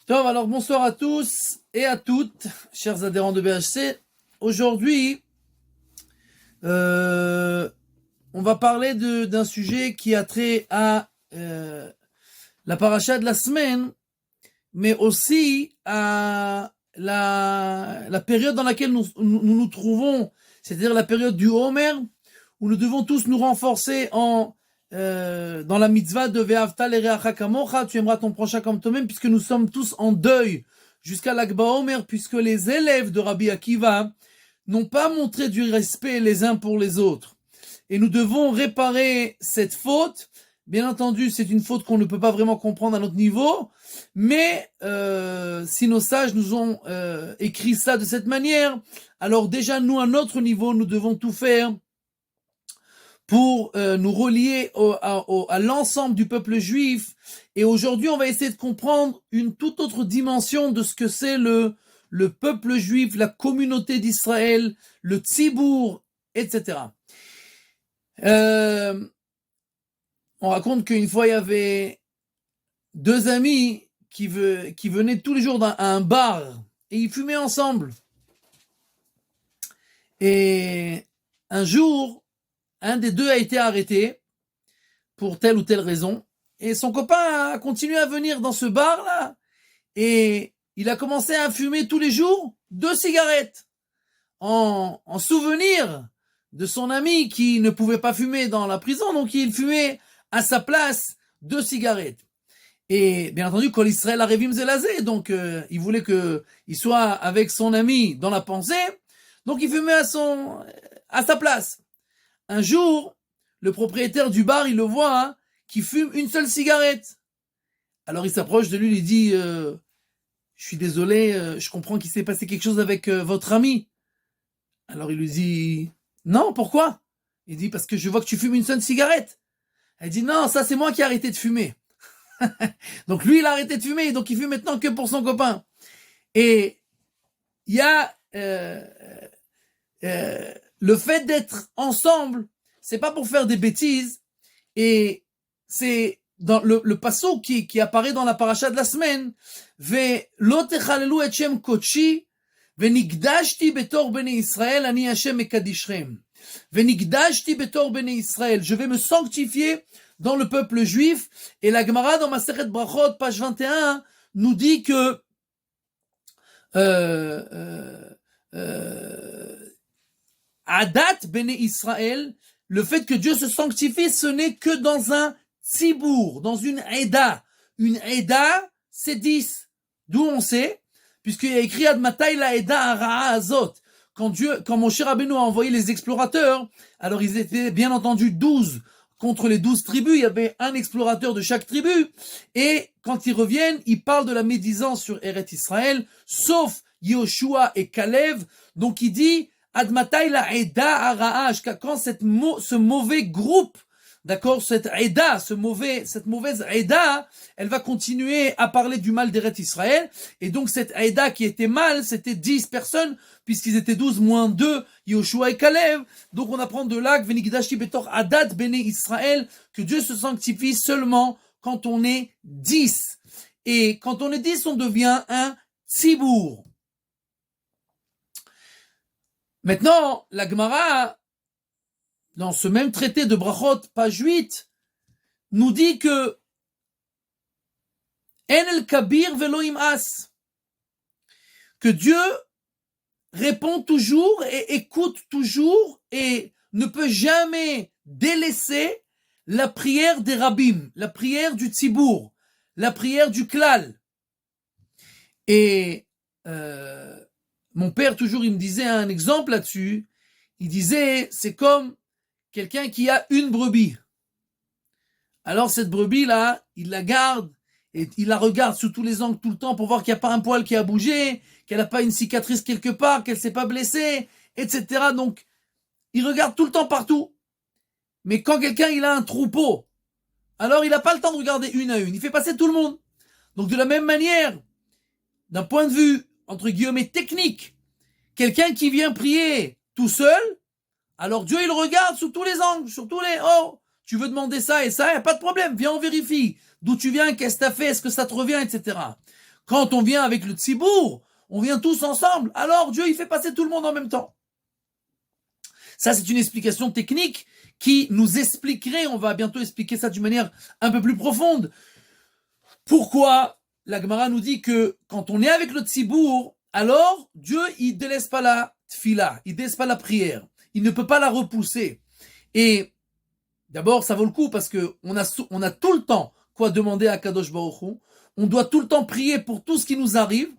Alors bonsoir à tous et à toutes, chers adhérents de BHC. Aujourd'hui, on va parler d'un sujet qui a trait à la paracha de la semaine, mais aussi à la période dans laquelle nous trouvons, c'est-à-dire la période du Homer, où nous devons tous nous renforcer dans la mitzvah de Ve'avta l'ereacha kamocha, tu aimeras ton prochain comme toi-même, puisque nous sommes tous en deuil jusqu'à l'Ag BaOmer, puisque les élèves de Rabbi Akiva n'ont pas montré du respect les uns pour les autres. Et nous devons réparer cette faute. Bien entendu, c'est une faute qu'on ne peut pas vraiment comprendre à notre niveau, mais si nos sages nous ont écrit ça de cette manière, alors déjà nous à notre niveau, nous devons tout faire pour nous relier à l'ensemble du peuple juif. Et aujourd'hui, on va essayer de comprendre une toute autre dimension de ce que c'est le peuple juif, la communauté d'Israël, le tzibour, etc. On raconte qu'une fois, il y avait deux amis qui venaient tous les jours à un bar et ils fumaient ensemble. Et un jour, un des deux a été arrêté pour telle ou telle raison. Et son copain a continué à venir dans ce bar-là. Et il a commencé à fumer tous les jours 2 cigarettes. En souvenir de son ami qui ne pouvait pas fumer dans la prison. Donc il fumait à sa place 2 cigarettes. Et bien entendu, Kol Israël Arevim Zelazé. Donc il voulait qu'il soit avec son ami dans la pensée. Donc il fumait à sa place. Un jour, le propriétaire du bar, il le voit, qui fume une seule cigarette. Alors il s'approche de lui, il dit je suis désolé, je comprends qu'il s'est passé quelque chose avec votre ami. Alors il lui dit non, pourquoi? Il dit parce que je vois que tu fumes une seule cigarette. Elle dit non, ça c'est moi qui ai arrêté de fumer. Donc lui il a arrêté de fumer, donc il fume maintenant que pour son copain. Et il y a le fait d'être ensemble, c'est pas pour faire des bêtises, et c'est dans le passouk qui apparaît dans la paracha de la semaine, Ve'lo techalelu et shem kodshi, ve'nigdashti betor bnei Israël, ani Hashem mekadishrem. Ve'nigdashti betor bnei Israël, je vais me sanctifier dans le peuple juif. Et la Gemara dans Masechet Brachot, page 21, nous dit que Adat Bene Israël, le fait que Dieu se sanctifie, ce n'est que dans un tzibour, dans une Eda. Une Eda, c'est 10. D'où on sait, puisqu'il y a écrit Ad Matai la Eda Ara'a Azot. Quand Moshe Rabbeinu a envoyé les explorateurs, alors ils étaient bien entendu 12 contre les 12 tribus, il y avait un explorateur de chaque tribu, et quand ils reviennent, ils parlent de la médisance sur Eret Israël, sauf Yoshua et Kalev. Donc il dit Admatai la Eda Ara'a, jusqu'à quand ce mauvais groupe, d'accord, cette mauvaise Eda, elle va continuer à parler du mal d'Eret Israël. Et donc cette Eda qui était mal, c'était 10 personnes, puisqu'ils étaient 12 moins 2, Yoshua et Kalev. Donc on apprend de là que Venigdashti betor Adat Bene Israël, que Dieu se sanctifie seulement quand on est 10. Et quand on est 10, on devient un tzibour. Maintenant, la Gemara, dans ce même traité de Brachot, page 8, nous dit que En el kabir velo im'as, que Dieu répond toujours et écoute toujours et ne peut jamais délaisser la prière des rabbim, la prière du tzibour, la prière du klal. Et mon père, toujours, il me disait un exemple là-dessus. Il disait, c'est comme quelqu'un qui a une brebis. Alors cette brebis-là, il la garde et il la regarde sous tous les angles tout le temps pour voir qu'il n'y a pas un poil qui a bougé, qu'elle n'a pas une cicatrice quelque part, qu'elle ne s'est pas blessée, etc. Donc, il regarde tout le temps partout. Mais quand quelqu'un il a un troupeau, alors il n'a pas le temps de regarder une à une. Il fait passer tout le monde. Donc de la même manière, d'un point de vue, entre guillemets, technique, quelqu'un qui vient prier tout seul, alors Dieu il regarde sous tous les angles, sur tous les... Oh, tu veux demander ça et ça, il n'y a pas de problème, viens on vérifie. D'où tu viens, qu'est-ce que tu as fait, est-ce que ça te revient, etc. Quand on vient avec le tzibour, on vient tous ensemble. Alors Dieu, il fait passer tout le monde en même temps. Ça, c'est une explication technique qui nous expliquerait, on va bientôt expliquer ça d'une manière un peu plus profonde, pourquoi la Gemara nous dit que quand on est avec le tzibour, alors Dieu, il ne délaisse pas la tfila, il ne délaisse pas la prière, il ne peut pas la repousser. Et d'abord, ça vaut le coup parce que on a tout le temps quoi demander à Kadosh Baruch Hu. On doit tout le temps prier pour tout ce qui nous arrive.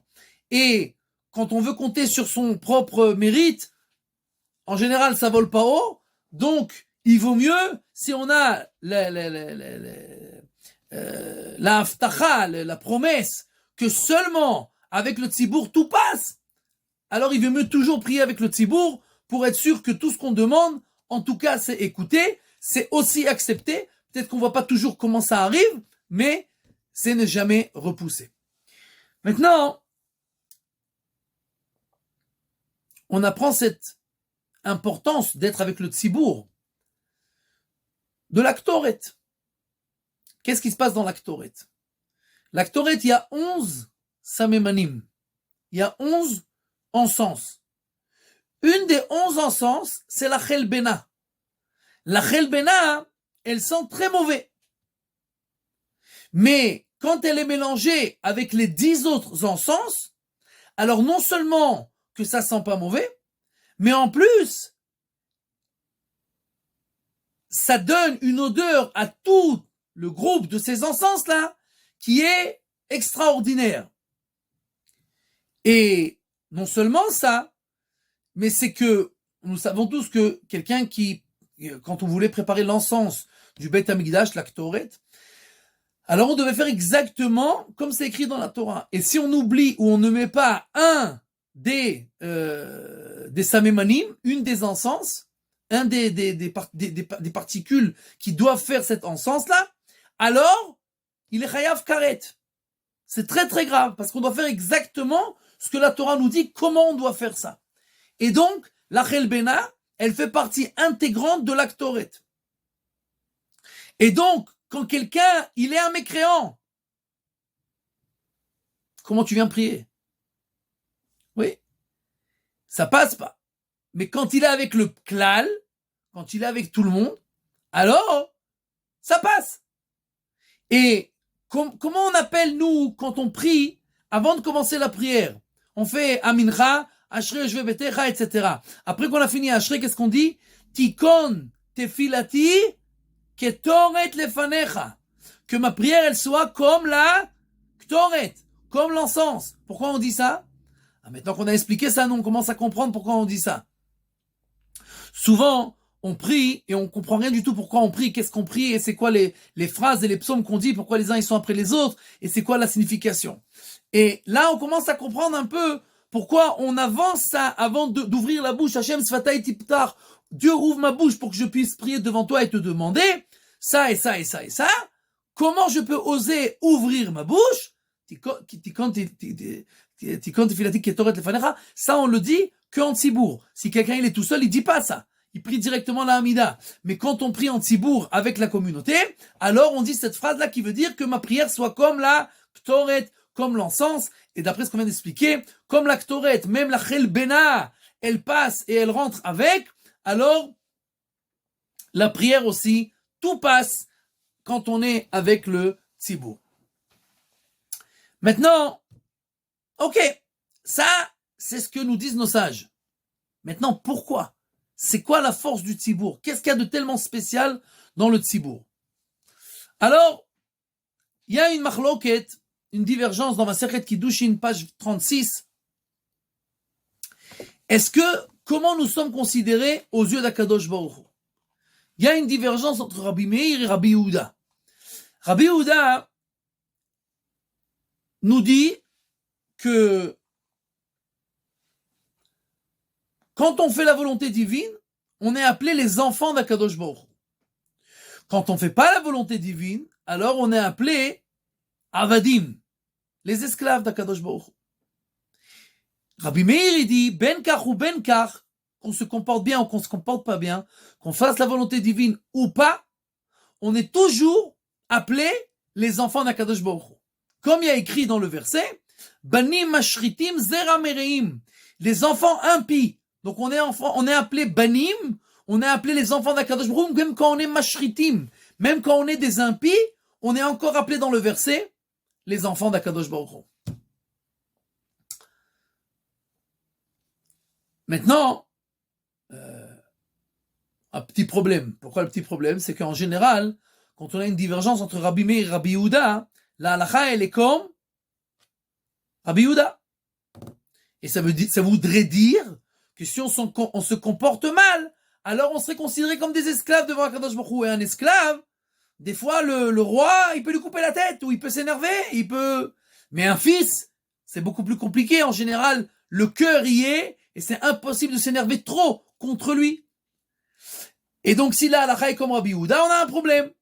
Et quand on veut compter sur son propre mérite, en général, ça vole pas haut. Donc, il vaut mieux si on a la haftacha, la promesse que seulement avec le tzibour tout passe. Alors, il vaut mieux toujours prier avec le tzibour pour être sûr que tout ce qu'on demande, en tout cas, c'est écouté, c'est aussi accepté. Peut-être qu'on voit pas toujours comment ça arrive, mais c'est ne jamais repousser. Maintenant, on apprend cette importance d'être avec le tzibour de l'Aktoret. Qu'est-ce qui se passe dans l'Aktoret? L'Aktoret, il y a 11 samemanim. Il y a 11 encens. Une des 11 encens, c'est la chelbena. La chelbena, elle sent très mauvais. Mais quand elle est mélangée avec les 10 autres encens, alors non seulement que ça sent pas mauvais, mais en plus, ça donne une odeur à tout le groupe de ces encens-là qui est extraordinaire. Et non seulement ça, mais c'est que nous savons tous que quelqu'un qui, quand on voulait préparer l'encens du Beit Hamikdash, la Ktoret, alors on devait faire exactement comme c'est écrit dans la Torah. Et si on oublie ou on ne met pas un des samemanim, une des encens, un des particules qui doivent faire cet encens-là, alors il est chayav karet. C'est très très grave parce qu'on doit faire exactement ce que la Torah nous dit, comment on doit faire ça. Et donc, la chelbena, elle fait partie intégrante de l'Aktoret. Et donc, quand quelqu'un, il est un mécréant, comment tu viens prier? Oui, ça passe pas. Mais quand il est avec le klal, quand il est avec tout le monde, alors, ça passe. Et comment on appelle, nous, quand on prie, avant de commencer la prière? On fait Amincha, Ashrei Yoshvei Betecha, etc. Après qu'on a fini Ashrei, qu'est-ce qu'on dit? Tikon tefilati ketoret lefanecha. Que ma prière, elle soit comme la ktoret, comme l'encens. Pourquoi on dit ça? Maintenant qu'on a expliqué ça, nous, on commence à comprendre pourquoi on dit ça. Souvent, on prie et on comprend rien du tout pourquoi on prie, qu'est-ce qu'on prie et c'est quoi les phrases et les psaumes qu'on dit, pourquoi les uns ils sont après les autres et c'est quoi la signification. Et là, on commence à comprendre un peu pourquoi on avance ça avant d'ouvrir la bouche. Hashem Sfatay Tiptar, Dieu ouvre ma bouche pour que je puisse prier devant toi et te demander ça et ça et ça et ça. Comment je peux oser ouvrir ma bouche? Ça, on le dit qu'en tzibour. Si quelqu'un il est tout seul, il dit pas ça. Il prie directement la Hamida. Mais quand on prie en tzibour avec la communauté, alors on dit cette phrase-là qui veut dire que ma prière soit comme la ktoret, comme l'encens. Et d'après ce qu'on vient d'expliquer, comme la ktoret, même la chelbena, elle passe et elle rentre avec, alors la prière aussi, tout passe quand on est avec le tzibour. Maintenant, ok, ça, c'est ce que nous disent nos sages. Maintenant, pourquoi? C'est quoi la force du tzibour? Qu'est-ce qu'il y a de tellement spécial dans le tzibour? Alors, il y a une machloket, une divergence dans Masechet Kiddushin, page 36. Comment nous sommes considérés aux yeux d'Akadosh Baruch Hu? Il y a une divergence entre Rabbi Meir et Rabbi Yehuda. Rabbi Yehuda nous dit que quand on fait la volonté divine, on est appelé les enfants d'Akadosh Baruch Hu. Quand on ne fait pas la volonté divine, alors on est appelé Avadim, les esclaves d'Akadosh Baruch Hu. Rabbi Meir, il dit, ben kach ou ben kach, qu'on se comporte bien ou qu'on se comporte pas bien, qu'on fasse la volonté divine ou pas, on est toujours appelé les enfants d'Akadosh Baruch Hu. Comme il y a écrit dans le verset, Banim mashritim zera mereim. Les enfants impies. Donc on est appelé banim, on est appelé les enfants d'Akadosh Baruch Hu, même quand on est mashritim. Même quand on est des impies, on est encore appelé dans le verset les enfants d'Akadosh Baruch Hu. Maintenant, un petit problème. Pourquoi le petit problème? C'est qu'en général, quand on a une divergence entre Rabbi Meir et Rabbi Yehuda, la halakha, elle est comme Rabbi Yehuda. Et ça voudrait dire que si on se comporte mal, alors on serait considéré comme des esclaves devant Akadosh Baruch Hu. Et un esclave, des fois, le roi, il peut lui couper la tête, ou il peut s'énerver, mais un fils, c'est beaucoup plus compliqué. En général, le cœur y est, et c'est impossible de s'énerver trop contre lui. Et donc, si la halakha est comme Rabbi Yehuda, on a un problème.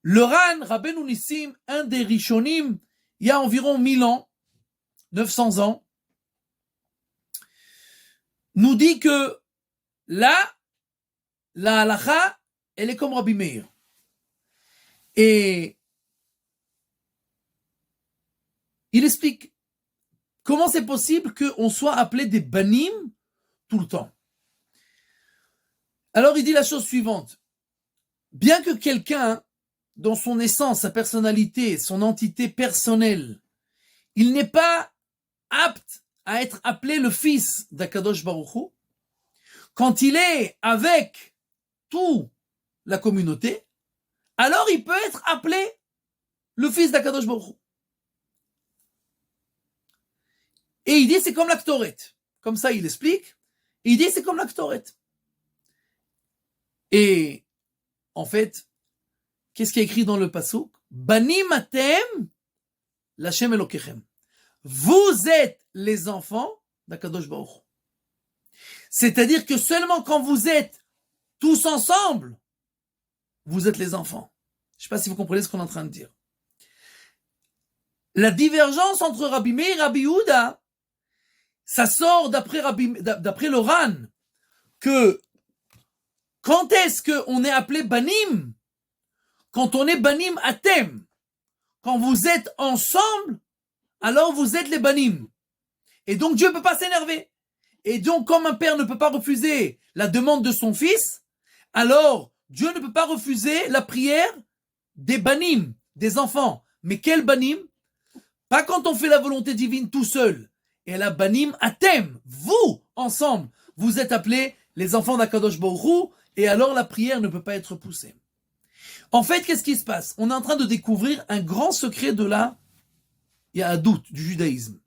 Le Ran, Rabbeinu Nissim, un des Rishonim, il y a environ 1000 ans, 900 ans, nous dit que là, la halakha, elle est comme Rabbi Meir. Et il explique comment c'est possible qu'on soit appelé des banim tout le temps. Alors il dit la chose suivante. Bien que quelqu'un, dans son essence, sa personnalité, son entité personnelle, il n'est pas apte à être appelé le fils d'Akadosh Baruch Hu, quand il est avec toute la communauté, alors il peut être appelé le fils d'Akadosh Baruch Hu. Et il dit c'est comme la Ktoret. Comme ça il explique. Il dit c'est comme la Ktoret. Et en fait, qu'est-ce qui est écrit dans le pasuk? Banim atem l'Hashem Elokechem. Vous êtes les enfants d'Akadosh Baruch Hu. C'est-à-dire que seulement quand vous êtes tous ensemble, vous êtes les enfants. Je ne sais pas si vous comprenez ce qu'on est en train de dire. La divergence entre Rabbi Meir et Rabbi Yehuda, ça sort d'après le Ran, que quand est-ce qu'on est appelé Banim? Quand on est Banim Atem. Quand vous êtes ensemble, alors vous êtes les Banim. Et donc Dieu ne peut pas s'énerver. Et donc comme un père ne peut pas refuser la demande de son fils, alors Dieu ne peut pas refuser la prière des Banim, des enfants. Mais quel Banim? Pas quand on fait la volonté divine tout seul. Et la Banim Atem, vous, ensemble, vous êtes appelés les enfants d'Akadosh Baruch Hu, et alors la prière ne peut pas être poussée. En fait, qu'est-ce qui se passe? On est en train de découvrir un grand secret de la Yahadout, du judaïsme.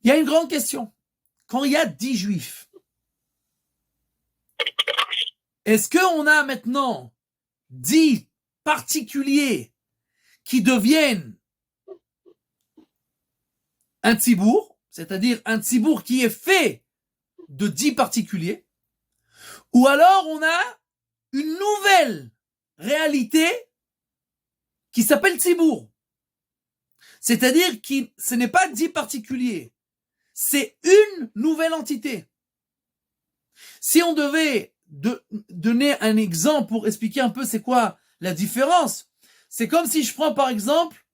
Il y a une grande question. Quand il y a 10 juifs, est-ce qu'on a maintenant 10 particuliers qui deviennent un tzibour, c'est-à-dire un tzibour qui est fait de 10 particuliers, ou alors on a une nouvelle réalité qui s'appelle tzibour. C'est-à-dire que ce n'est pas 10 particuliers, c'est une nouvelle entité. Si on devait donner un exemple pour expliquer un peu c'est quoi la différence, c'est comme si je prends par exemple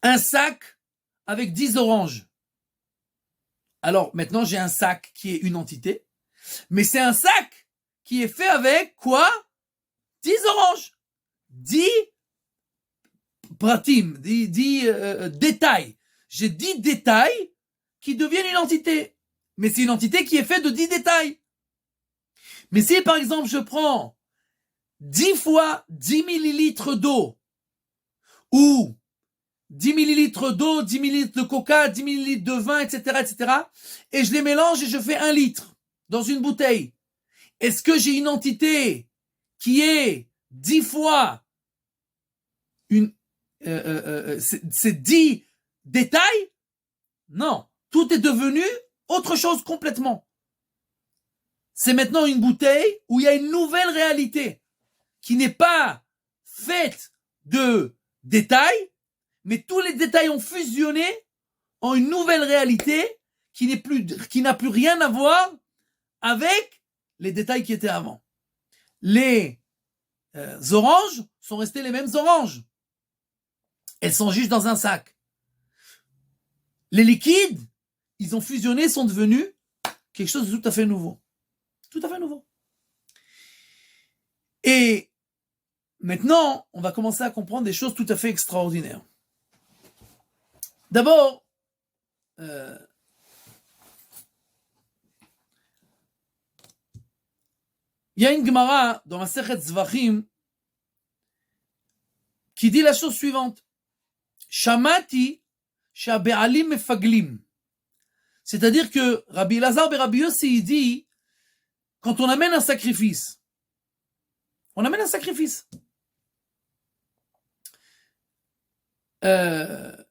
un sac avec 10 oranges. Alors maintenant j'ai un sac qui est une entité, mais c'est un sac qui est fait avec quoi? 10 oranges, 10 pratim, 10 détails. J'ai 10 détails qui deviennent une entité. Mais c'est une entité qui est faite de 10 détails. Mais si par exemple je prends 10 fois 10 millilitres d'eau, ou 10 millilitres d'eau, 10 millilitres de coca, 10 millilitres de vin, etc., et je les mélange et je fais 1 litre dans une bouteille, est-ce que j'ai une entité qui est 10 fois c'est 10 détails? Non. Tout est devenu autre chose complètement. C'est maintenant une bouteille où il y a une nouvelle réalité qui n'est pas faite de détails, mais tous les détails ont fusionné en une nouvelle réalité qui n'a plus rien à voir avec les détails qui étaient avant. Les oranges sont restés les mêmes oranges. elles sont juste dans un sac. Les liquides, ils ont fusionné, sont devenus quelque chose de tout à fait nouveau. Tout à fait nouveau. Et maintenant, on va commencer à comprendre des choses tout à fait extraordinaires. D'abord, il y a une Gemara dans Masechet Zvachim qui dit la chose suivante. Shamati shabe'alim mefaglim. C'est-à-dire que Rabbi Elazar ben Rabbi Yossi, il dit, quand on amène un sacrifice, on amène un sacrifice. Il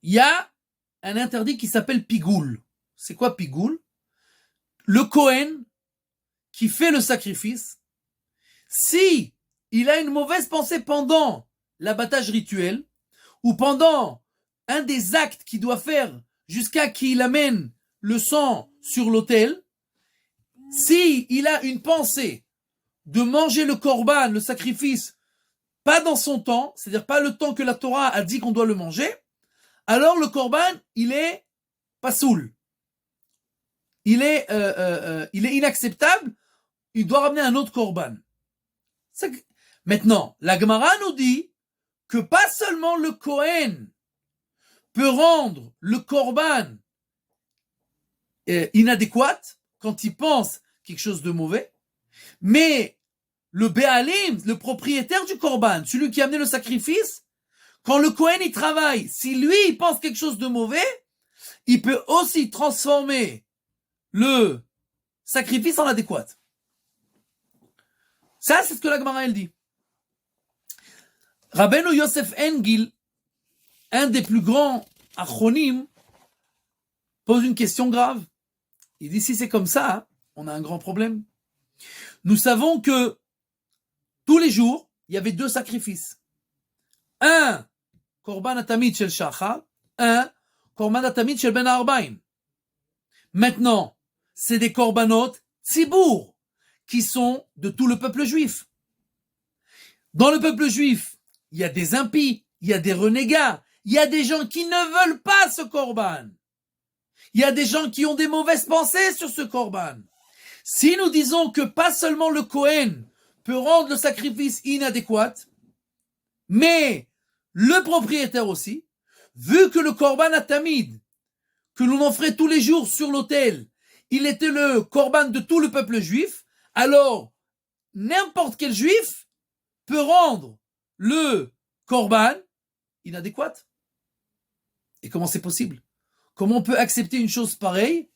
y a un interdit qui s'appelle pigoul. C'est quoi pigoul? Le Kohen qui fait le sacrifice, si il a une mauvaise pensée pendant l'abattage rituel ou pendant un des actes qu'il doit faire jusqu'à qu'il amène le sang sur l'autel, si il a une pensée de manger le korban, le sacrifice, pas dans son temps, c'est-à-dire pas le temps que la Torah a dit qu'on doit le manger, alors le korban, il est pasoul. Il est inacceptable, il doit ramener un autre korban. Maintenant, la Gemara nous dit que pas seulement le Kohen peut rendre le korban inadéquat quand il pense quelque chose de mauvais, mais le Béalim, le propriétaire du korban, celui qui a amené le sacrifice, quand le Kohen il travaille, si lui il pense quelque chose de mauvais, il peut aussi transformer le sacrifice en adéquat. Ça, c'est ce que la Gemara elle dit. Rabbeinu Yosef Engil, un des plus grands achronim, pose une question grave. Il dit, si c'est comme ça, on a un grand problème. Nous savons que tous les jours, il y avait 2 sacrifices. Un, Korban Atamid Shel Shachar, un, Korban Atamid Shel Ben Arbaim. Maintenant, c'est des korbanot tzibour, qui sont de tout le peuple juif. Dans le peuple juif, il y a des impies, il y a des renégats, il y a des gens qui ne veulent pas ce korban. Il y a des gens qui ont des mauvaises pensées sur ce korban. Si nous disons que pas seulement le Kohen peut rendre le sacrifice inadéquat, mais le propriétaire aussi, vu que le korban atamid, que l'on offrait tous les jours sur l'autel, il était le korban de tout le peuple juif, alors n'importe quel juif peut rendre le korban inadéquat. Et comment c'est possible? Comment on peut accepter une chose pareille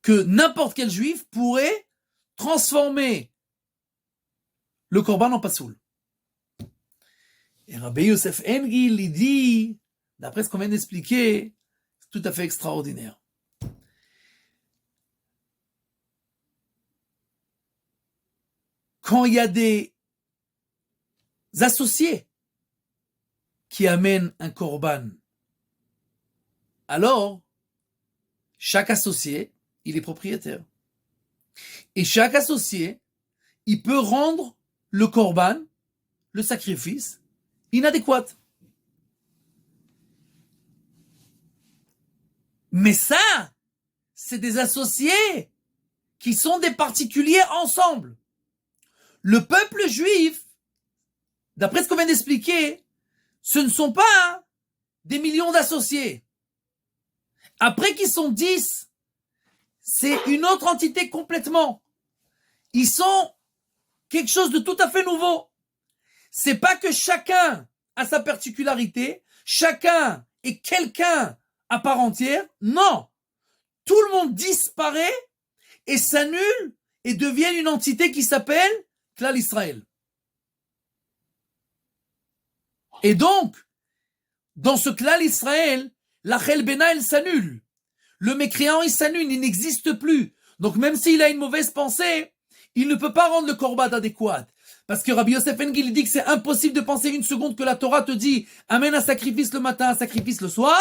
que n'importe quel juif pourrait transformer le korban en pasoul? Et Rabbi Yosef Engil, il dit, d'après ce qu'on vient d'expliquer, c'est tout à fait extraordinaire. Quand il y a des associés qui amènent un korban, alors chaque associé, il est propriétaire. Et chaque associé, il peut rendre le korban, le sacrifice, inadéquat. Mais ça, c'est des associés qui sont des particuliers ensemble. Le peuple juif, d'après ce qu'on vient d'expliquer, ce ne sont pas des millions d'associés. Après qu'ils sont 10, c'est une autre entité complètement. Ils sont quelque chose de tout à fait nouveau. C'est pas que chacun a sa particularité, chacun est quelqu'un à part entière. Non. Tout le monde disparaît et s'annule et devient une entité qui s'appelle Klal Israël. Et donc, dans ce Klal Israël, la Chel Bena, elle s'annule. Le mécréant, il s'annule, il n'existe plus. Donc même s'il a une mauvaise pensée, il ne peut pas rendre le korban adéquat. Parce que Rabbi Yosef Engil dit que c'est impossible de penser une seconde que la Torah te dit amène un sacrifice le matin, un sacrifice le soir,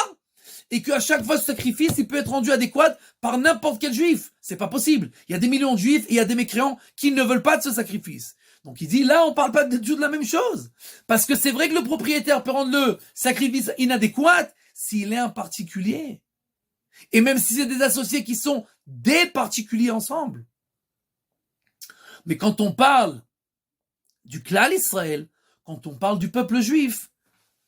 et qu'à chaque fois ce sacrifice, il peut être rendu adéquat par n'importe quel juif. C'est pas possible. Il y a des millions de juifs et il y a des mécréants qui ne veulent pas de ce sacrifice. Donc il dit, là, on parle pas du tout de la même chose. Parce que c'est vrai que le propriétaire peut rendre le sacrifice inadéquat s'il est un particulier. Et même si c'est des associés qui sont des particuliers ensemble. Mais quand on parle du Klal Israël, quand on parle du peuple juif,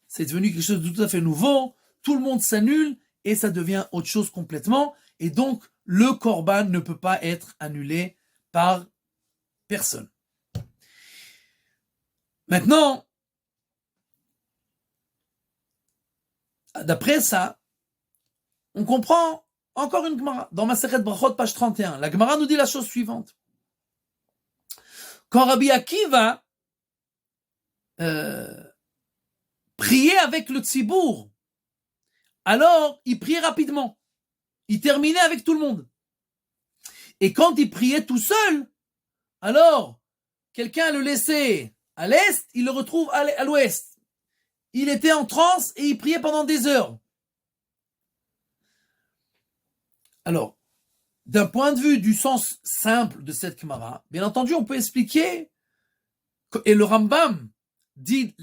c'est devenu quelque chose de tout à fait nouveau, tout le monde s'annule et ça devient autre chose complètement. Et donc, le korban ne peut pas être annulé par personne. Maintenant, d'après ça, on comprend encore une Gemara. Dans Masechet Brachot, page 31, la Gemara nous dit la chose suivante. Quand Rabbi Akiva priait avec le tzibour, alors il priait rapidement. Il terminait avec tout le monde. Et quand il priait tout seul, alors quelqu'un le laissait à l'est, il le retrouve à l'ouest. Il était en transe et il priait pendant des heures. Alors, d'un point de vue du sens simple de cette Gemara, bien entendu, on peut expliquer, et le Rambam dit,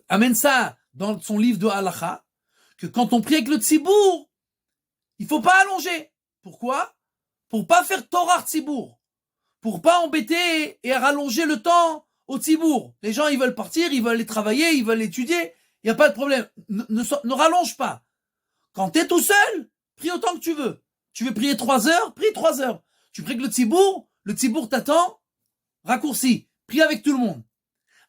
amène ça dans son livre de Halacha, que quand on prie avec le tzibour, il faut pas allonger. Pourquoi? Pour pas faire Torah tzibour. Pour pas embêter et rallonger le temps au tzibour. Les gens, ils veulent partir, ils veulent aller travailler, ils veulent étudier. Il n'y a pas de problème. Ne rallonge pas. Quand tu es tout seul, prie autant que tu veux. Tu veux prier 3 heures, prie 3 heures. Tu pries que le tzibour t'attend, raccourci. Prie avec tout le monde.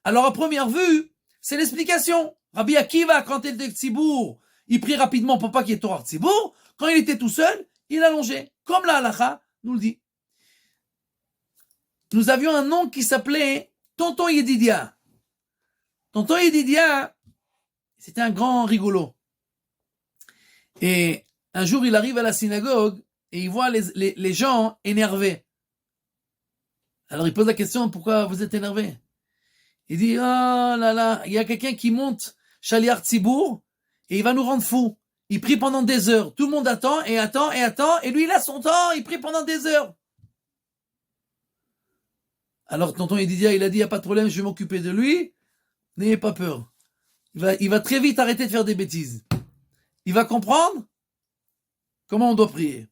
Alors, à première vue, c'est l'explication. Rabbi Akiva, quand il était tzibour, il prie rapidement pour pas qu'il y ait Torah tzibour. Quand il était tout seul, il allongeait. Comme la halacha nous le dit. Nous avions un nom qui s'appelait Tonton Yedidia. Tonton Yedidia, c'était un grand rigolo. Et un jour, il arrive à la synagogue et il voit les gens énervés. Alors il pose la question, pourquoi vous êtes énervés? Il dit, oh là là, il y a quelqu'un qui monte Shaliach Tzibour et il va nous rendre fous. Il prie pendant des heures. Tout le monde attend et attend et attend. Et lui, il a son temps, il prie pendant des heures. Alors tonton Yedidia, il a dit, il n'y a pas de problème, je vais m'occuper de lui. N'ayez pas peur. Il va très vite arrêter de faire des bêtises. Il va comprendre comment on doit prier.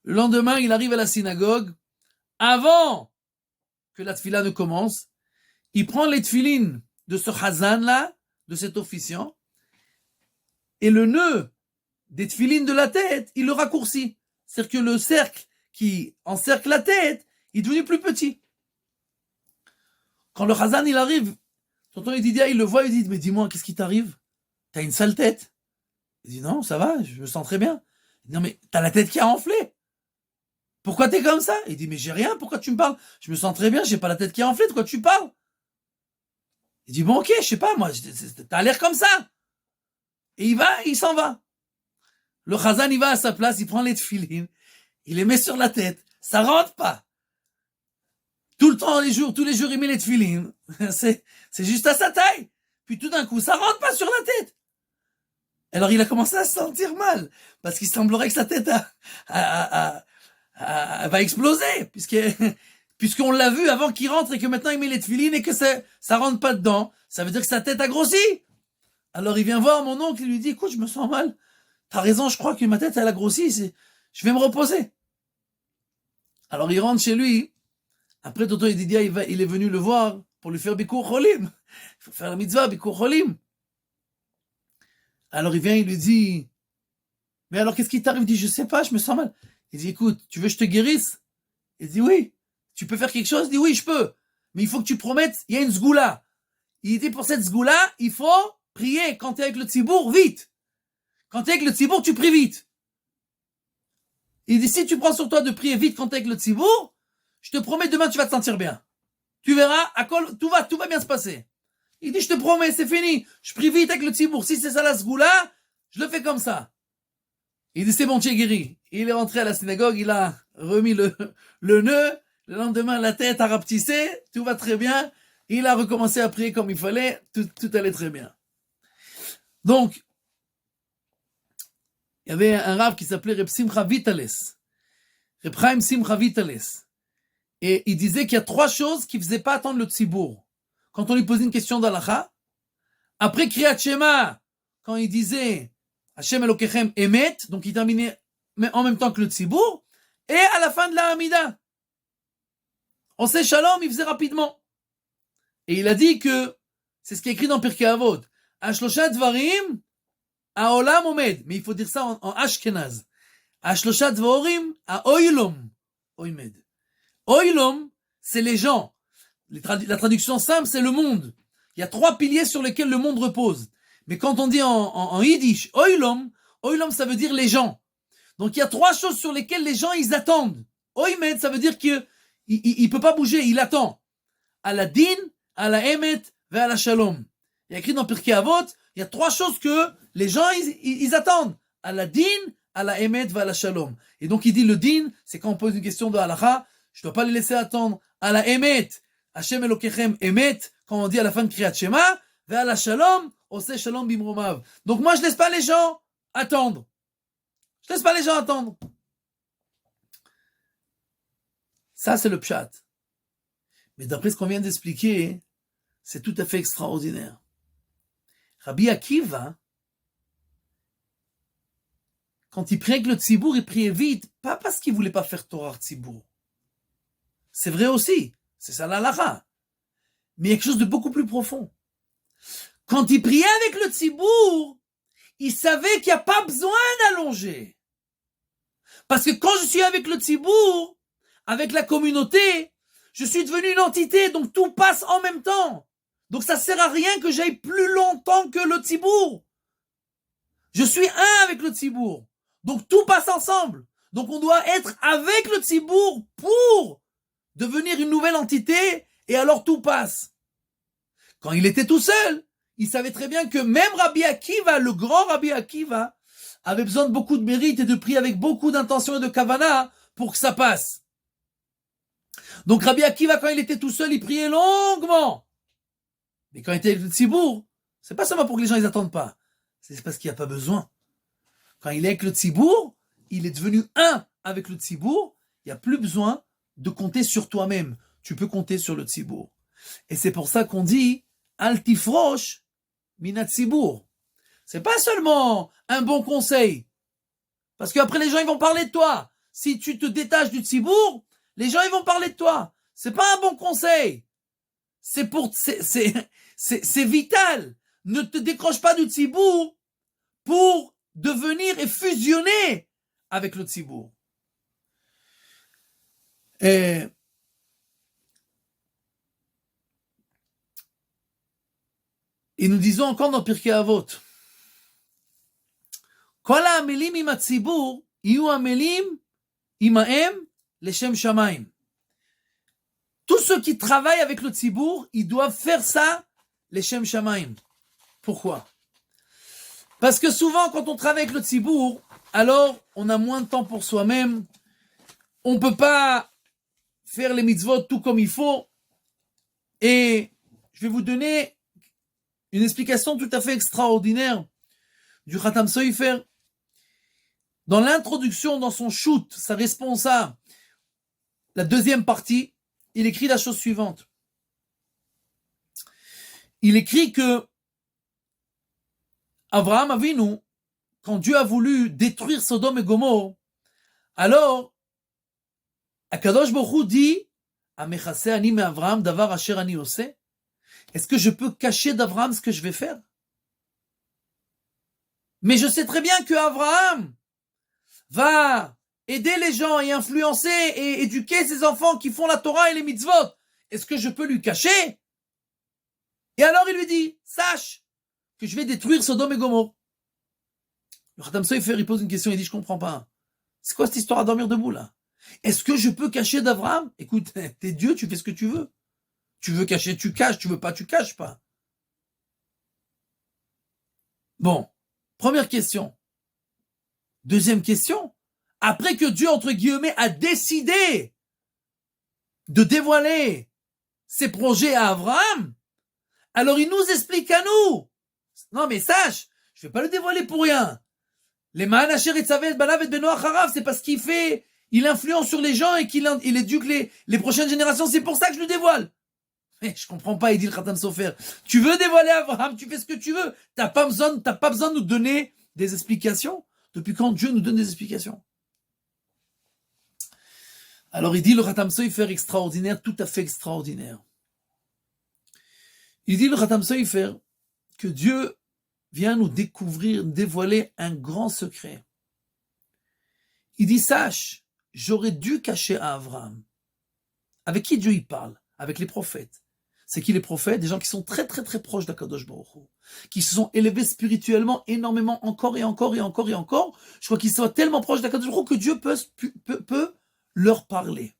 Le lendemain, il arrive à la synagogue. Avant que la tfila ne commence, il prend les tfilines de ce Hazan-là, de cet officiant, et le nœud des tfilines de la tête, il le raccourcit. C'est-à-dire que le cercle qui encercle la tête, il est devenu plus petit. Quand le Hazan, il arrive, tonton Yedidia, il le voit, il dit, mais dis-moi, qu'est-ce qui t'arrive? T'as une sale tête. Il dit, non, ça va, je me sens très bien. Il dit, non, mais t'as la tête qui a enflé. Pourquoi t'es comme ça? Il dit, mais j'ai rien, pourquoi tu me parles? Je me sens très bien, j'ai pas la tête qui a enflé, de quoi tu parles? Il dit, bon, ok, je sais pas, moi, t'as l'air comme ça. Et il s'en va. Le Chazan, il va à sa place, il prend les tefilines, il les met sur la tête, ça rentre pas. Tout le temps, tous les jours, il met les tefilines. C'est juste à sa taille. Puis tout d'un coup, ça rentre pas sur la tête. Alors il a commencé à se sentir mal, parce qu'il semblerait que sa tête va exploser, puisqu'on l'a vu avant qu'il rentre et que maintenant il met les tefilines et que ça rentre pas dedans. Ça veut dire que sa tête a grossi. Alors il vient voir mon oncle, il lui dit, écoute, je me sens mal. T'as raison, je crois que ma tête, elle a grossi, je vais me reposer. Alors il rentre chez lui. Après, tonton Yedidia, il est venu le voir pour lui faire Bikur Cholim. Il faut faire la mitzvah, Bikur Cholim. Alors il vient, il lui dit, mais alors qu'est-ce qui t'arrive? Il dit, je sais pas, je me sens mal. Il dit, écoute, tu veux que je te guérisse? Il dit, oui. Tu peux faire quelque chose? Il dit, oui, je peux. Mais il faut que tu promettes, il y a une zgoula. Il dit, pour cette zgoula, il faut prier quand tu es avec le tzibour, vite. Quand tu es avec le tzibour, tu pries vite. Il dit, si tu prends sur toi de prier vite quand tu es avec le tzibour, je te promets, demain, tu vas te sentir bien. Tu verras, tout va bien se passer. Il dit, je te promets, c'est fini. Je prie vite avec le tzibour. Si c'est ça la zgoula, je le fais comme ça. Il dit, c'est bon, tu es guéri. Il est rentré à la synagogue, il a remis le nœud. Le lendemain, la tête a rapetissé. Tout va très bien. Il a recommencé à prier comme il fallait. Tout allait très bien. Donc, il y avait un rave qui s'appelait Reb Simcha Vitales. Reb Chaim Simcha Vitales. Et il disait qu'il y a 3 choses qui ne faisaient pas attendre le tzibour. Quand on lui posait une question d'Alacha, après Kriyat Shema, quand il disait Hashem Elokechem Emet, donc il terminait en même temps que le tzibour, et à la fin de la Hamida. On sait Shalom, il faisait rapidement. Et il a dit que, c'est ce qui est écrit dans Pirkei Avot, Ashlosha Dvarim, Haolam Omed. Mais il faut dire ça en Ashkenaz. Ashlosha Dvarim, Haoilom Omed. Oilom, c'est les gens. La traduction simple, c'est le monde. Il y a 3 piliers sur lesquels le monde repose. Mais quand on dit en yiddish, Oilom, ça veut dire les gens. Donc il y a 3 choses sur lesquelles les gens, ils attendent. Oimed, ça veut dire qu'il ne peut pas bouger, il attend. À la din, à la emet, et à la shalom. Il y a écrit dans Pirkei Avot, il y a 3 choses que les gens, ils attendent. À la din, à la emet, et à la shalom. Et donc il dit le din, c'est quand on pose une question de halacha, je ne dois pas les laisser attendre. À la emet, Hashem Elokechem emet, quand on dit à la fin de Kriyat Shema, et à la shalom, oseh shalom bimromav. Donc moi je laisse pas les gens attendre. Je laisse pas les gens attendre. Ça c'est le pshat. Mais d'après ce qu'on vient d'expliquer, c'est tout à fait extraordinaire. Rabbi Akiva, quand il priait avec le tzibour, il priait vite, pas parce qu'il voulait pas faire Torah tzibour. C'est vrai aussi, c'est ça l'halakha. Mais il y a quelque chose de beaucoup plus profond. Quand il priait avec le tzibour, il savait qu'il n'y a pas besoin d'allonger. Parce que quand je suis avec le tzibour, avec la communauté, je suis devenu une entité, donc tout passe en même temps. Donc ça sert à rien que j'aille plus longtemps que le tzibour. Je suis un avec le tzibour. Donc tout passe ensemble. Donc on doit être avec le tzibour pour devenir une nouvelle entité et alors tout passe. Quand il était tout seul, il savait très bien que même Rabbi Akiva, le grand Rabbi Akiva, avait besoin de beaucoup de mérite et de prier avec beaucoup d'intention et de kavana pour que ça passe. Donc Rabbi Akiva, quand il était tout seul, il priait longuement. Mais quand il était avec le tzibour, c'est pas seulement pour que les gens ils attendent pas. C'est parce qu'il n'y a pas besoin. Quand il est avec le tzibour, il est devenu un avec le tzibour. Il n'y a plus besoin de compter sur toi-même. Tu peux compter sur le tzibour. Et c'est pour ça qu'on dit Al tifrosh minat tzibour. C'est pas seulement un bon conseil. Parce qu'après les gens ils vont parler de toi. Si tu te détaches du tzibour, les gens ils vont parler de toi. C'est pas un bon conseil. C'est vital. Ne te décroche pas du tzibour pour devenir et fusionner avec le tzibour. Et nous disons encore dans Pirkei Avot, כל העמלים עם הציבור יהיו עמלים עמהם לשם שמיים. Tous ceux qui travaillent avec le tzibour, ils doivent faire ça לשם שמיים. Pourquoi? Parce que souvent, quand on travaille avec le tzibour, alors on a moins de temps pour soi-même, on ne peut pas faire les mitzvot tout comme il faut, et je vais vous donner une explication tout à fait extraordinaire du Khatam Sofer. Dans l'introduction, dans son shoot, sa responsa, la deuxième partie, il écrit la chose suivante. Il écrit que Avraham Avinu, quand Dieu a voulu détruire Sodome et Gomorrhe, alors Akadosh Baruch Hu dit Amechase ani me Avraham davar asher ani oseh. Est-ce que je peux cacher d'Avraham ce que je vais faire? Mais je sais très bien que Avraham va aider les gens et influencer et éduquer ses enfants qui font la Torah et les mitzvot. Est-ce que je peux lui cacher? Et alors il lui dit, sache que je vais détruire Sodome et Gomorrhe. Le Khatam Sofer, il pose une question, il dit, je comprends pas. C'est quoi cette histoire à dormir debout là? Est-ce que je peux cacher d'Avraham? Écoute, t'es Dieu, tu fais ce que tu veux. Tu veux cacher, tu caches, tu veux pas, tu caches pas. Bon, première question. Deuxième question. Après que Dieu, entre guillemets, a décidé de dévoiler ses projets à Abraham, alors il nous explique à nous. Non mais sache, je vais pas le dévoiler pour rien. Les Ma'an Asher Etzavet Banav et Beno Acharav, c'est parce qu'il fait il influence sur les gens et il éduque les prochaines générations. C'est pour ça que je le dévoile. Mais je comprends pas, il dit le Khatam Sofer. Tu veux dévoiler Abraham, tu fais ce que tu veux. T'as pas besoin de nous donner des explications. Depuis quand Dieu nous donne des explications? Alors il dit le Khatam Sofer extraordinaire, tout à fait extraordinaire. Il dit le Khatam Sofer que Dieu vient nous dévoiler un grand secret. Il dit, sache, j'aurais dû cacher à Abraham. Avec qui Dieu il parle? Avec les prophètes. C'est qui les prophètes? Des gens qui sont très très très proches d'Akadosh Baruch Hu, qui se sont élevés spirituellement énormément encore et encore et encore et encore. Je crois qu'ils sont tellement proches d'Akadosh Baruch Hu que Dieu peut leur parler.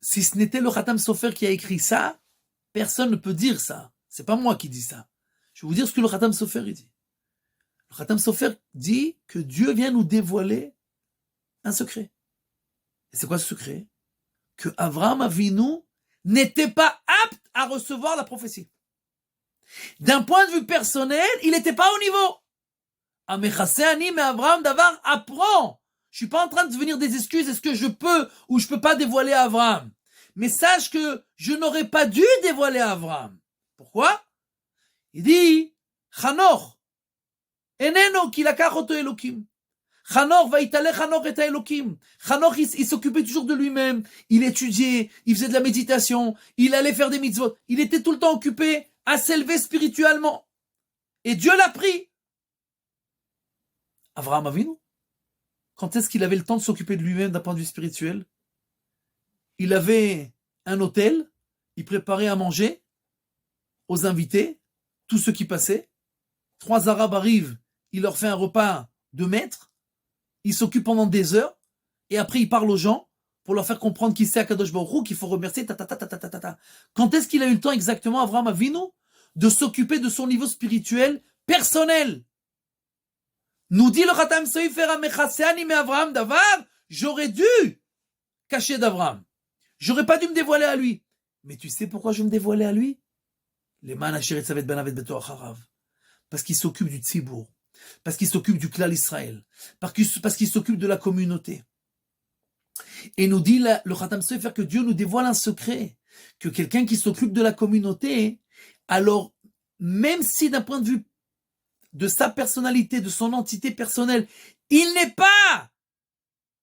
Si ce n'était le Khatam Sofer qui a écrit ça, personne ne peut dire ça. C'est pas moi qui dis ça. Je vais vous dire ce que le Khatam Sofer dit. Le Khatam Sofer dit que Dieu vient nous dévoiler un secret. Et c'est quoi ce secret? Que Avraham Avinu n'était pas apte à recevoir la prophétie. D'un point de vue personnel, il n'était pas au niveau. Amechasseani mais Avraham Davar apprend. Je suis pas en train de devenir des excuses. Est-ce que je peux ou je peux pas dévoiler Avraham? Mais sache que je n'aurais pas dû dévoiler Avraham. Pourquoi? Il dit, Chanor, eneno ki lakach oto Elokim. Chanor va itale Chanor et Elokim. Chanor, il s'occupait toujours de lui-même. Il étudiait, il faisait de la méditation, il allait faire des mitzvot. Il était tout le temps occupé à s'élever spirituellement. Et Dieu l'a pris. Avraham Avinu, quand est-ce qu'il avait le temps de s'occuper de lui-même d'un point de vue spirituel? Il avait un hôtel, il préparait à manger aux invités, tous ceux qui passaient. 3 Arabes arrivent, il leur fait un repas de maître, il s'occupe pendant des heures, et après il parle aux gens pour leur faire comprendre qui c'est Akadosh Baruch Hu, qu'il faut remercier, Quand est-ce qu'il a eu le temps exactement, Avraham Avinu, de s'occuper de son niveau spirituel personnel? Nous dit le Khatam Sofer Amechasseani me Avraham Davar, j'aurais dû cacher d'Avraham. J'aurais pas dû me dévoiler à lui. Mais tu sais pourquoi je me dévoilais à lui? Les manacheret savet ben avet beto acharav. Parce qu'il s'occupe du tzibour. Parce qu'il s'occupe du klal Israël. Parce qu'il s'occupe de la communauté. Et nous dit le Khatam Sofer que Dieu nous dévoile un secret. Que quelqu'un qui s'occupe de la communauté, alors, même si d'un point de vue de sa personnalité, de son entité personnelle, il n'est pas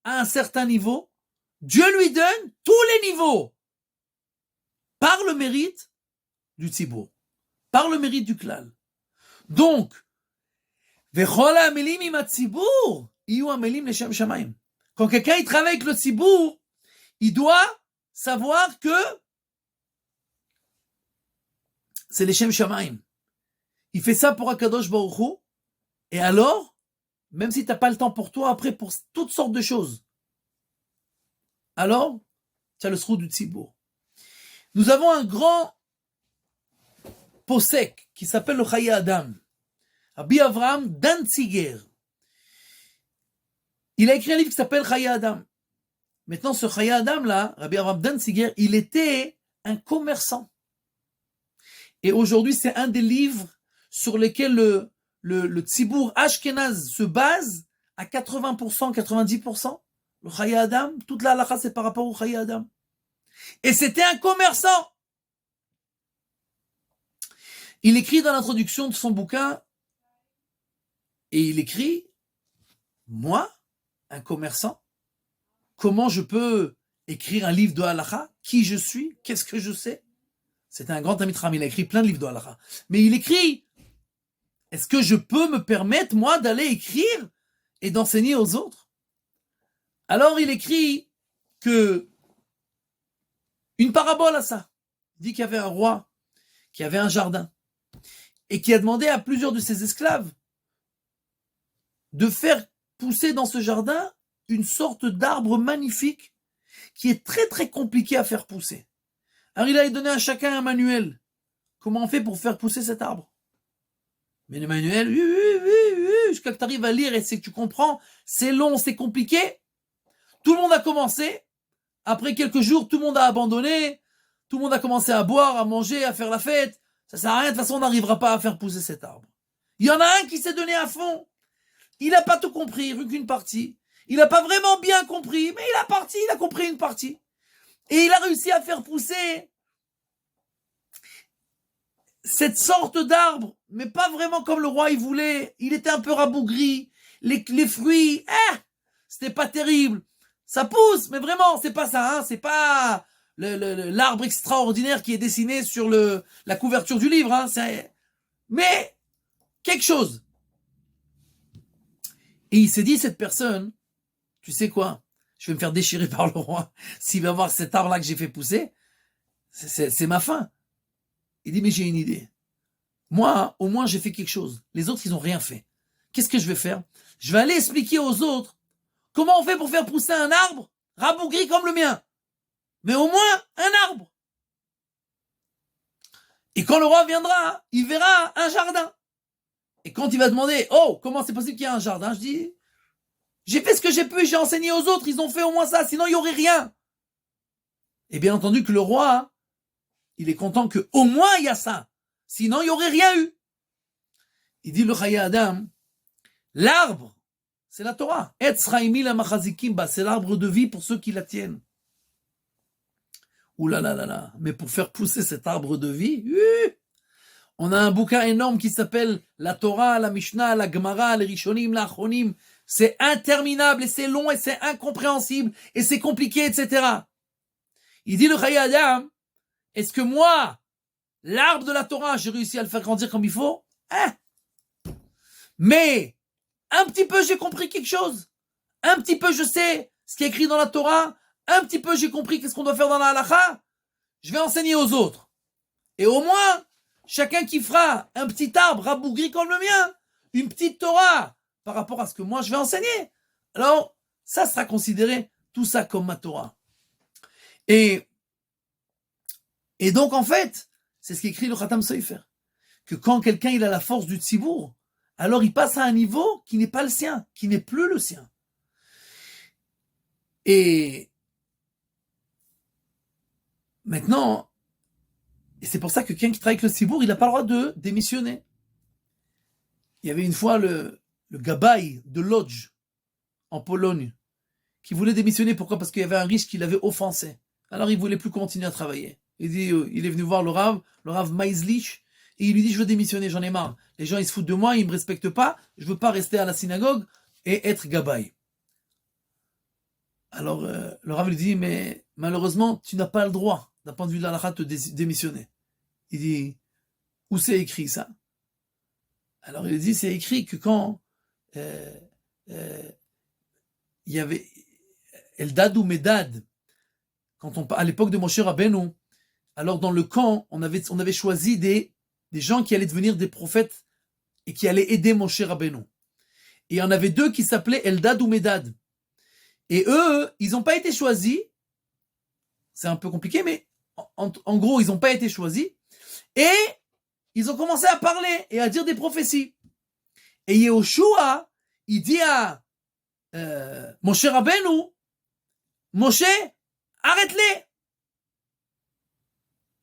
à un certain niveau, Dieu lui donne tous les niveaux par le mérite du tzibour, par le mérite du klal. Donc, quand quelqu'un il travaille avec le tzibour, il doit savoir que c'est les Shem Shamaim. Il fait ça pour Akadosh Baruch Hu, et alors, même si tu n'as pas le temps pour toi, après, pour toutes sortes de choses, alors, tu as le srou du tzibour. Nous avons un grand posek qui s'appelle le Chayei Adam, Rabbi Avraham Danziger. Il a écrit un livre qui s'appelle Chayei Adam. Maintenant, ce Chayei Adam là, Rabbi Avraham Danziger, il était un commerçant. Et aujourd'hui, c'est un des livres sur lesquels le tzibour Ashkenaz se base à 80%, 90%. Le Chayei Adam, toute la halakha, c'est par rapport au Chayei Adam. Et c'était un commerçant. Il écrit dans l'introduction de son bouquin, et il écrit, moi, un commerçant, comment je peux écrire un livre de halakha? Qui je suis? Qu'est-ce que je sais? C'est un grand ami de Ram, il a écrit plein de livres de halakha. Mais il écrit, est-ce que je peux me permettre, moi, d'aller écrire et d'enseigner aux autres? Alors il écrit que une parabole à ça. Il dit qu'il y avait un roi qui avait un jardin et qui a demandé à plusieurs de ses esclaves de faire pousser dans ce jardin une sorte d'arbre magnifique qui est très très compliqué à faire pousser. Alors il a donné à chacun un manuel. Comment on fait pour faire pousser cet arbre? Mais le manuel, jusqu'à que tu arrives à lire et c'est que tu comprends, c'est long, c'est compliqué. Tout le monde a commencé. Après quelques jours, tout le monde a abandonné. Tout le monde a commencé à boire, à manger, à faire la fête. Ça sert à rien, de toute façon, on n'arrivera pas à faire pousser cet arbre. Il y en a un qui s'est donné à fond. il n'a pas tout compris, rien qu'une partie. Il n'a pas vraiment bien compris, mais il a compris une partie. Et il a réussi à faire pousser cette sorte d'arbre, mais pas vraiment comme le roi il voulait. Il était un peu rabougri. Les fruits, c'était pas terrible. Ça pousse, mais vraiment, c'est pas ça, hein. C'est pas l'arbre extraordinaire qui est dessiné sur la couverture du livre, hein. Mais quelque chose. Et il s'est dit, cette personne, tu sais quoi, je vais me faire déchirer par le roi. S'il va voir cet arbre-là que j'ai fait pousser, c'est ma fin. Il dit, mais j'ai une idée. Moi, au moins, j'ai fait quelque chose. Les autres, ils n'ont rien fait. Qu'est-ce que je vais faire? Je vais aller expliquer aux autres comment on fait pour faire pousser un arbre rabougri comme le mien. Mais au moins, un arbre. Et quand le roi viendra, il verra un jardin. Et quand il va demander, oh, comment c'est possible qu'il y ait un jardin? Je dis, j'ai fait ce que j'ai pu, j'ai enseigné aux autres, ils ont fait au moins ça, sinon il n'y aurait rien. Et bien entendu que le roi, il est content qu'au moins il y a ça. Sinon il n'y aurait rien eu. Il dit le Chaya Adam, l'arbre, c'est la Torah. C'est l'arbre de vie pour ceux qui la tiennent. Ouh là là là là. Mais pour faire pousser cet arbre de vie, on a un bouquin énorme qui s'appelle la Torah, la Mishnah, la Gemara, les Rishonim, la Achronim. C'est interminable et c'est long et c'est incompréhensible et c'est compliqué, etc. Il dit le Chaya Adam, est-ce que moi, l'arbre de la Torah, j'ai réussi à le faire grandir comme il faut? Mais un petit peu j'ai compris quelque chose. Un petit peu je sais ce qui est écrit dans la Torah. Un petit peu j'ai compris qu'est-ce qu'on doit faire dans la halakha. Je vais enseigner aux autres. Et au moins, chacun qui fera un petit arbre rabougri comme le mien, une petite Torah par rapport à ce que moi je vais enseigner, alors ça sera considéré tout ça comme ma Torah. Et donc en fait, c'est ce qu'écrit le Khatam Sofer, que quand quelqu'un il a la force du tzibour, alors il passe à un niveau qui n'est pas le sien, qui n'est plus le sien. Et maintenant, et c'est pour ça que quelqu'un qui travaille avec le tzibour, il n'a pas le droit de démissionner. Il y avait une fois le gabay de Lodz en Pologne qui voulait démissionner. Pourquoi? Parce qu'il y avait un riche qui l'avait offensé. Alors il voulait plus continuer à travailler. Il est venu voir le Rav Maizlich, et il lui dit, je veux démissionner, j'en ai marre. Les gens, ils se foutent de moi, ils me respectent pas, je veux pas rester à la synagogue et être gabay. Alors, le Rav lui dit, mais malheureusement, tu n'as pas le droit, d'un point de vue de l'halakha, de démissionner. Il dit, où c'est écrit ça? Alors il dit, c'est écrit que quand il y avait Eldad ou Medad, à l'époque de Moshe Rabbeinu, alors dans le camp, on avait choisi des gens qui allaient devenir des prophètes et qui allaient aider Moshe Rabbeinu. Et il y en avait deux qui s'appelaient Eldad ou Medad. Et eux, ils n'ont pas été choisis. C'est un peu compliqué, mais en gros, ils n'ont pas été choisis. Et ils ont commencé à parler et à dire des prophéties. Et Yehoshua, il dit à Moshe Rabbeinu, Moshe, arrête-les.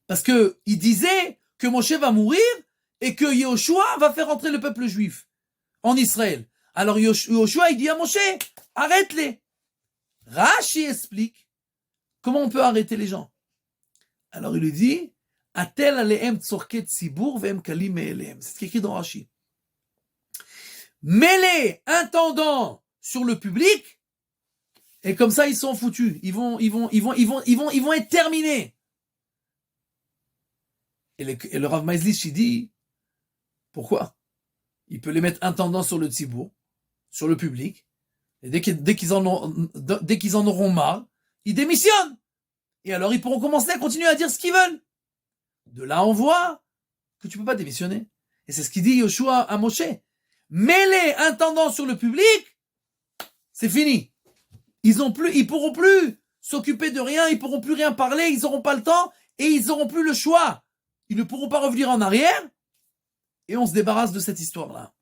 Parce que il disait que Moshe va mourir et que Yehoshua va faire entrer le peuple juif en Israël. Alors Yehoshua, il dit à Moshe, arrête-les. Rashi explique comment on peut arrêter les gens. Alors il lui dit, Atel alehem tzorket tzibur vehem kalim me'elehem. C'est ce qui est écrit dans Rashi. Mets-les intendants sur le public et comme ça ils sont foutus. Ils vont être terminés. Et le Rav Maizlich, il dit, pourquoi? Il peut les mettre intendants sur le tzibour, sur le public, et dès qu'ils en auront marre, ils démissionnent. Et alors ils pourront commencer à continuer à dire ce qu'ils veulent. De là on voit que tu peux pas démissionner. Et c'est ce qu'il dit Yoshua à Moshe. Mets-les intendants sur le public, c'est fini. Ils pourront plus s'occuper de rien, ils pourront plus rien parler, ils n'auront pas le temps, et ils n'auront plus le choix. Ils ne pourront pas revenir en arrière, et on se débarrasse de cette histoire-là.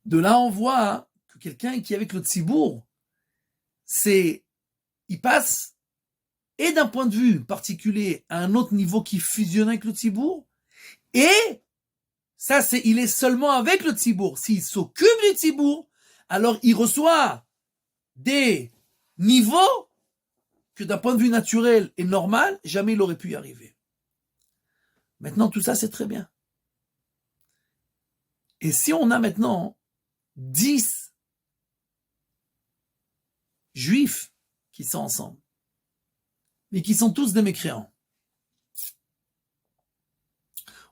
De là, on voit que quelqu'un qui est avec le tzibour, il passe, et d'un point de vue particulier, à un autre niveau qui fusionne avec le tzibour, et Ça, il est seulement avec le tzibour. S'il s'occupe du tzibour, alors il reçoit des niveaux que d'un point de vue naturel et normal, jamais il aurait pu y arriver. Maintenant, tout ça, c'est très bien. Et si on a maintenant 10 juifs qui sont ensemble, mais qui sont tous des mécréants,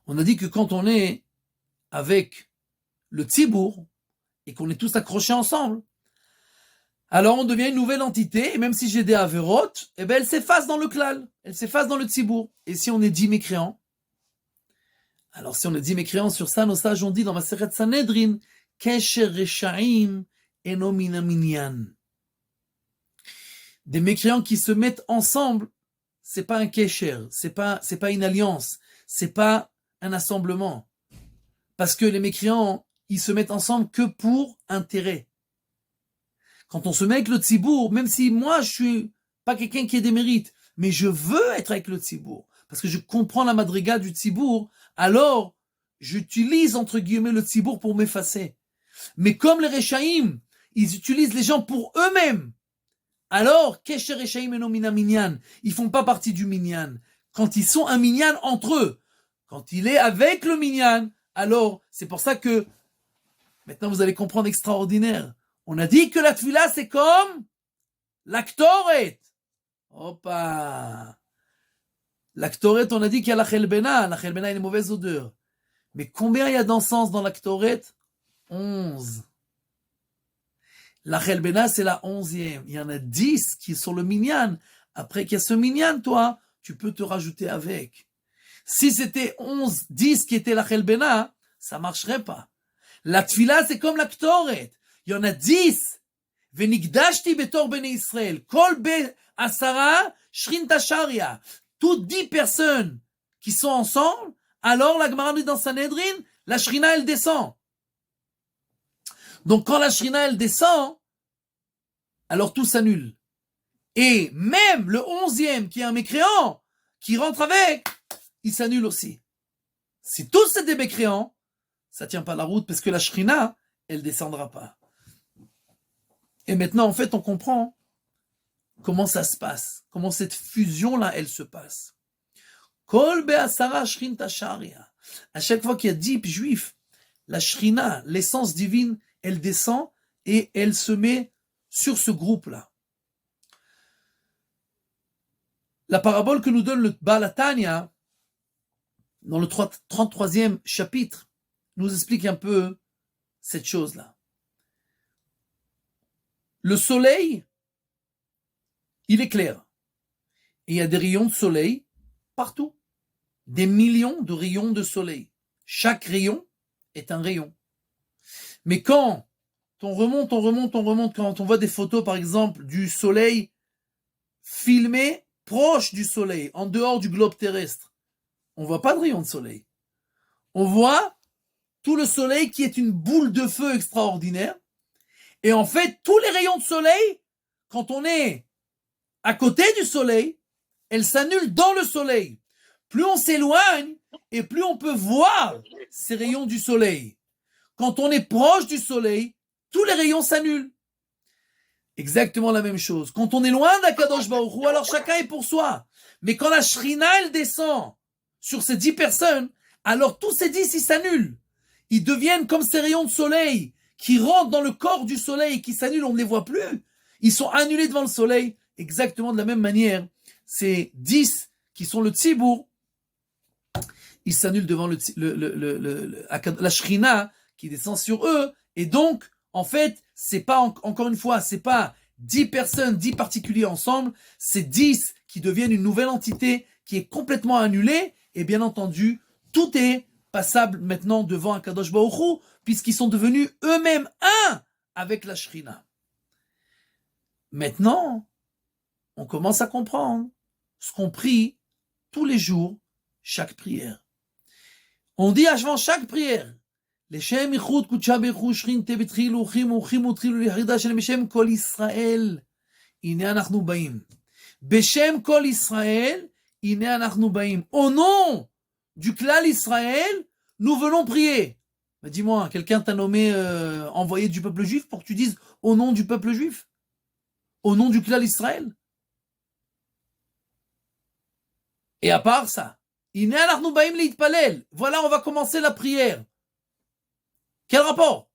on a dit que quand on est avec le tzibour et qu'on est tous accrochés ensemble, alors on devient une nouvelle entité, et même si j'ai des averot, eh ben elle s'efface dans le klal, elle s'efface dans le tzibour. Et si on est 10 mécréants, alors si on est 10 mécréants, sur ça, nos sages ont dit dans Masechet Sanhedrin, Kesher Reshaim eno mina minyan. Des mécréants qui se mettent ensemble, c'est pas un kesher, c'est pas une alliance, c'est pas un assemblement. Parce que les mécréants, ils se mettent ensemble que pour intérêt. Quand on se met avec le tzibour, même si moi je suis pas quelqu'un qui ait des mérites, mais je veux être avec le tzibour, parce que je comprends la madriga du tzibour, alors j'utilise entre guillemets le tzibour pour m'effacer. Mais comme les Rechaim, ils utilisent les gens pour eux-mêmes, alors Kesher Rechaim eno mina minyan, ils font pas partie du minyan. Quand ils sont un minyan entre eux, quand il est avec le minyan, alors c'est pour ça que maintenant vous allez comprendre extraordinaire. On a dit que la tefila, c'est comme l'actoret. Opa. L'actoret, on a dit qu'il y a la chelbena. La chelbena, il y a une mauvaise odeur. Mais combien il y a d'encens dans l'actoret? 11. La chelbena, c'est la 11e. Il y en a 10 qui sont le minyan. Après qu'il y a ce minyan, toi, tu peux te rajouter avec. Si c'était 10 qui étaient la chelbena, ça marcherait pas. La tefila, c'est comme l'actoret. Il y en a 10. Venigdashti betor bnei Israël. Kol asara shrin tasharia. Toutes 10 personnes qui sont ensemble, alors la Gemara dit dans Sanhedrin, la shrina elle descend. Donc quand la shrina elle descend, alors tout s'annule. Et même le 11e qui est un mécréant, qui rentre avec, il s'annule aussi. Si tous c'est des mécréants, ça tient pas la route parce que la shrina, elle descendra pas. Et maintenant, en fait, on comprend comment ça se passe, comment cette fusion-là, elle se passe. Kol be'asara shrin tasharia. À chaque fois qu'il y a 10 juifs, la shrina, l'essence divine, elle descend et elle se met sur ce groupe-là. La parabole que nous donne le Baal HaTanya, dans le 33e chapitre, nous explique un peu cette chose-là. Le soleil, il éclaire. Et il y a des rayons de soleil partout. Des millions de rayons de soleil. Chaque rayon est un rayon. Mais quand on remonte, quand on voit des photos, par exemple, du soleil filmé proche du soleil, en dehors du globe terrestre, on ne voit pas de rayons de soleil. On voit tout le soleil qui est une boule de feu extraordinaire. Et en fait, tous les rayons de soleil, quand on est à côté du soleil, elles s'annulent dans le soleil. Plus on s'éloigne, et plus on peut voir ces rayons du soleil. Quand on est proche du soleil, tous les rayons s'annulent. Exactement la même chose. Quand on est loin d'Akadosh Baruch Hu, alors chacun est pour soi. Mais quand la shrina, elle descend sur ces 10 personnes, alors tous ces 10, ils s'annulent. Ils deviennent comme ces rayons de soleil qui rentrent dans le corps du soleil, qui s'annulent, on ne les voit plus. Ils sont annulés devant le soleil, exactement de la même manière. Ces 10 qui sont le tzibour, ils s'annulent devant la shrina qui descend sur eux. Et donc, en fait, c'est pas, encore une fois, c'est pas 10 personnes, 10 particuliers ensemble, c'est 10 qui deviennent une nouvelle entité qui est complètement annulée. Et bien entendu, tout est passable maintenant devant un Kadosh Baruch Hu, puisqu'ils sont devenus eux-mêmes un avec la Shrina. Maintenant, on commence à comprendre ce qu'on prie tous les jours, chaque prière. On dit avant chaque prière, לשם ייחוד קודשה ברכו שכינתה בתחילו וכימו ותחילו ליחידה שלהם בשם כל ישראל. הנה אנחנו באים. בשם כל ישראל, הנה אנחנו באים. Au nom du klal Israël, nous venons prier. Mais dis-moi, quelqu'un t'a nommé envoyé du peuple juif pour que tu dises au nom du peuple juif? Au nom du clan Israël? Et à part ça, voilà, on va commencer la prière. Quel rapport?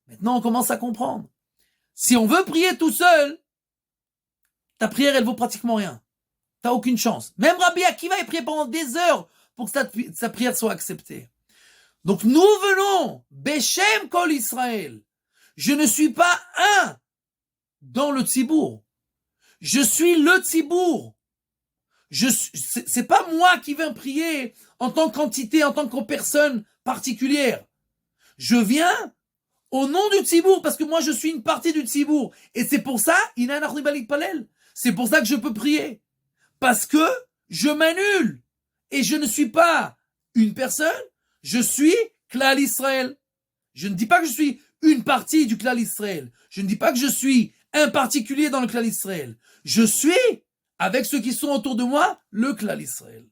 Maintenant, on commence à comprendre. Si on veut prier tout seul, ta prière, elle vaut pratiquement rien. T'as aucune chance. Même Rabbi Akiva est prié pendant des heures pour que sa prière soit acceptée. Donc nous venons, Beshem Kol Israël. Je ne suis pas un dans le Tzibour. Je suis le Tzibour. C'est pas moi qui viens prier en tant qu'entité, en tant que personne particulière. Je viens au nom du Tzibour, parce que moi je suis une partie du Tzibour. Et c'est pour ça, c'est pour ça que je peux prier. Parce que je m'annule. Et je ne suis pas une personne, je suis Klal Israël. Je ne dis pas que je suis une partie du Klal Israël. Je ne dis pas que je suis un particulier dans le Klal Israël. Je suis, avec ceux qui sont autour de moi, le Klal Israël.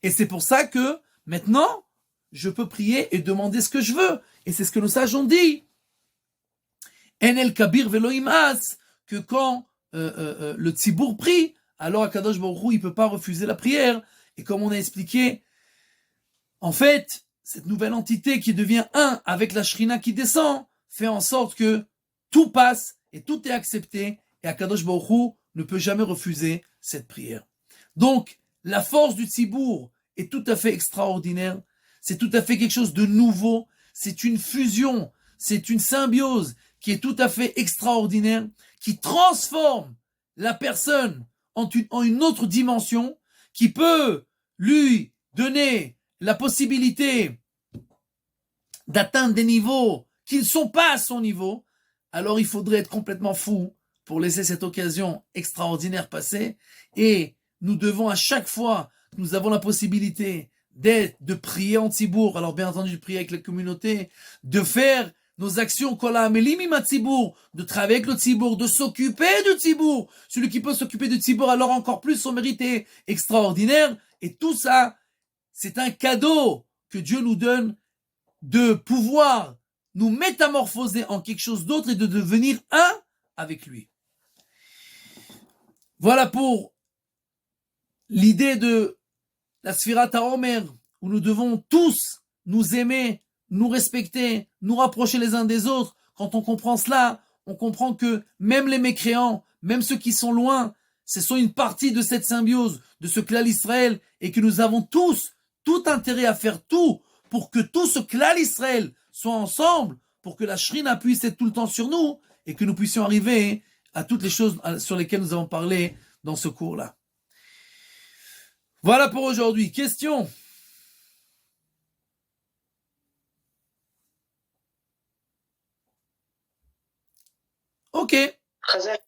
Et c'est pour ça que, maintenant, je peux prier et demander ce que je veux. Et c'est ce que nos sages ont dit. En el kabir velo imas, que quand le tzibour prie, alors Akadosh Baruch Hu, il peut pas refuser la prière. Et comme on a expliqué, en fait, cette nouvelle entité qui devient un avec la Shrina qui descend, fait en sorte que tout passe et tout est accepté. Et Akadosh Baruch Hu ne peut jamais refuser cette prière. Donc, la force du tzibour est tout à fait extraordinaire. C'est tout à fait quelque chose de nouveau. C'est une fusion, c'est une symbiose qui est tout à fait extraordinaire, qui transforme la personne en une autre dimension, qui peut lui donner la possibilité d'atteindre des niveaux qui ne sont pas à son niveau. Alors il faudrait être complètement fou pour laisser cette occasion extraordinaire passer. Et nous devons à chaque fois que nous avons la possibilité de prier en Tzibour, alors bien entendu de prier avec la communauté, de faire nos actions, de travailler avec le Tzibour, de s'occuper du Tzibour. Celui qui peut s'occuper du Tzibour, alors encore plus son mérite est extraordinaire. Et tout ça, c'est un cadeau que Dieu nous donne de pouvoir nous métamorphoser en quelque chose d'autre et de devenir un avec lui. Voilà pour l'idée de la Sfirat HaOmer, où nous devons tous nous aimer, nous respecter, nous rapprocher les uns des autres. Quand on comprend cela, on comprend que même les mécréants, même ceux qui sont loin, ce sont une partie de cette symbiose, de ce Klal Israël, et que nous avons tous tout intérêt à faire tout pour que tout ce Klal Israël soit ensemble, pour que la Shrina puisse être tout le temps sur nous, et que nous puissions arriver à toutes les choses sur lesquelles nous avons parlé dans ce cours-là. Voilà pour aujourd'hui. Question? Ok. Khazak.